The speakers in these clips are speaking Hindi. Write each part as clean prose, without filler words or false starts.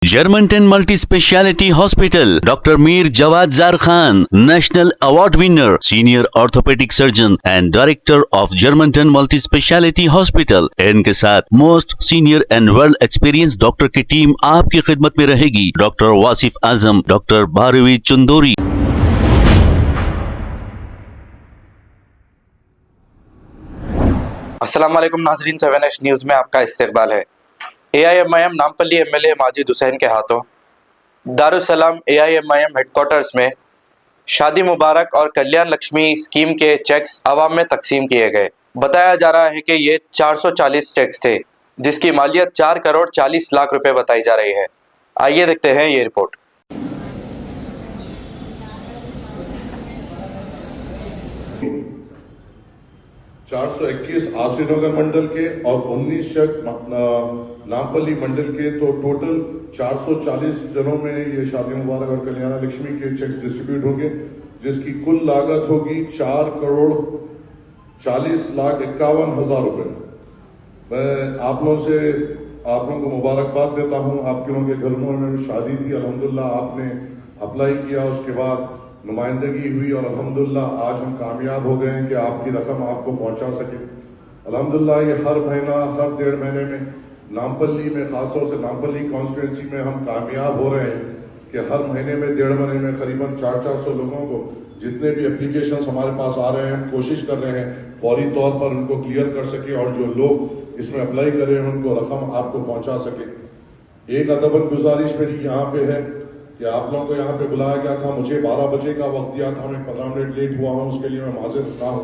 Germantown Multi-Speciality Hospital, Dr. Mir Jawad Zar Khan, National Award winner, Senior Orthopedic Surgeon and Director of Germantown Multi-Speciality Hospital। इनके साथ most senior and world experience doctor की टीम आपकी खिदमत में रहेगी। Doctor Wasif Azam, doctor Bharvi Chandori. अस्सलाम वालेकुम नाज़रीन, 7H न्यूज़ में आपका इस्तकबाल है। AIMIM नामपल्ली MLA माजिद हुसैन के हाथों दारुसलाम AIMIM हेडक्वार्टर्स में शादी मुबारक और कल्याण लक्ष्मी स्कीम के चेक्स आवाम में तकसीम किए गए। बताया जा रहा है कि ये 440 चेक्स थे, जिसकी मालियत 4 करोड़ 40 लाख रुपए बताई जा रही है। आइए देखते हैं ये रिपोर्ट। 421 आशीनगर मंडल के और 19 शक नामपल्ली मंडल के, तो टोटल 440 जनों में ये शादी मुबारक और कल्याण लक्ष्मी के चेक्स डिस्ट्रीब्यूट होंगे, जिसकी कुल लागत होगी 4 करोड़ 40 लाख 51 हजार रुपए। मैं आप लोगों को मुबारकबाद देता हूं। आपके लोगों के घरों में शादी थी, अल्हम्दुलिल्लाह आपने अप्लाई किया, उसके बाद नुमाइंदगी हुई और अल्हम्दुलिल्लाह आज हम कामयाब हो गए हैं कि आपकी रकम आपको पहुंचा सके। अल्हम्दुलिल्लाह ये हर महीना, हर 1.5 महीने में नामपल्ली में, खासतौर से नामपल्ली कॉन्स्टिट्यूंसी में हम कामयाब हो रहे हैं कि हर महीने में 1.5 महीने में करीबन 400 लोगों को, जितने भी एप्लीकेशंस हमारे पास आ रहे हैं, हम कोशिश कर रहे हैं फौरी तौर पर उनको क्लियर कर सके और जो लोग इसमें अप्लाई कर रहे हैं उनको रकम आपको पहुंचा सके। एक अदबन गुजारिश मेरी यहाँ पे है कि आप लोगों को यहाँ पे बुलाया गया था, मुझे 12 बजे का वक्त दिया था, मैं 15 मिनट लेट हुआ हूँ, उसके लिए मैं माज़िर ना हूँ।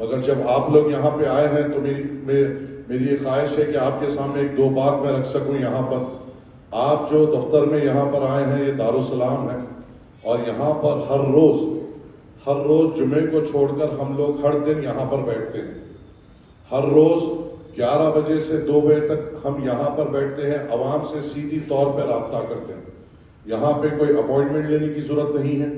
मगर जब आप लोग यहाँ पे आए हैं तो मेरी ये ख्वाहिश है कि आपके सामने 1-2 बात मैं रख सकूँ। यहाँ पर आप जो दफ्तर में यहाँ पर आए हैं, ये दारुसलाम है और यहाँ पर हर रोज जुमे को छोड़कर हम लोग हर दिन यहाँ पर बैठते हैं। हर रोज 11 बजे से 2 बजे तक हम यहाँ पर बैठते हैं, आवाम से सीधी तौर पर रब्ता करते हैं। यहाँ पे कोई अपॉइंटमेंट लेने की जरूरत नहीं है,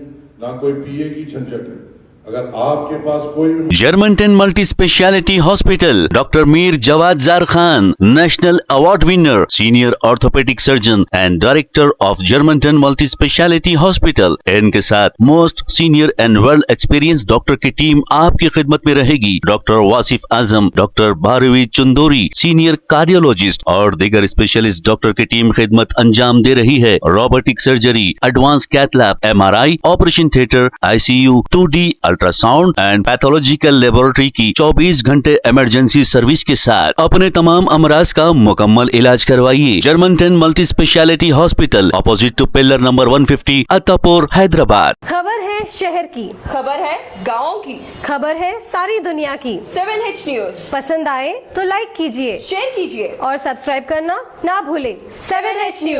ना कोई पीए की झंझट है। अगर आपके पास कोई Germantown Multi-Speciality Hospital, Dr. Mir Jawad Zar Khan, National Award winner, Senior Orthopedic Surgeon and Director of Germantown Multi-Speciality Hospital। इनके साथ most senior and world experience doctor की टीम आपकी खिदमत में रहेगी। Doctor Wasif Azam, doctor Bharvi Chandori, senior cardiologist और दीगर स्पेशलिस्ट डॉक्टर की टीम खिदमत अंजाम दे रही है। Robotic surgery, advance cath lab, MRI, operation theatre, ICU, 2D ultrasound and pathological laboratory की 24 घंटे इमरजेंसी सर्विस के साथ अपने तमाम अमराज का मुकम्मल इलाज करवाइए। Germanten multi speciality hospital, opposite to pillar number 150, Attapur, Hyderabad. खबर है शहर की, खबर है गाँव की, खबर है सारी दुनिया की। 7H न्यूज़ पसंद आए तो लाइक कीजिए, शेयर कीजिए और सब्सक्राइब करना ना भूलें। 7H news.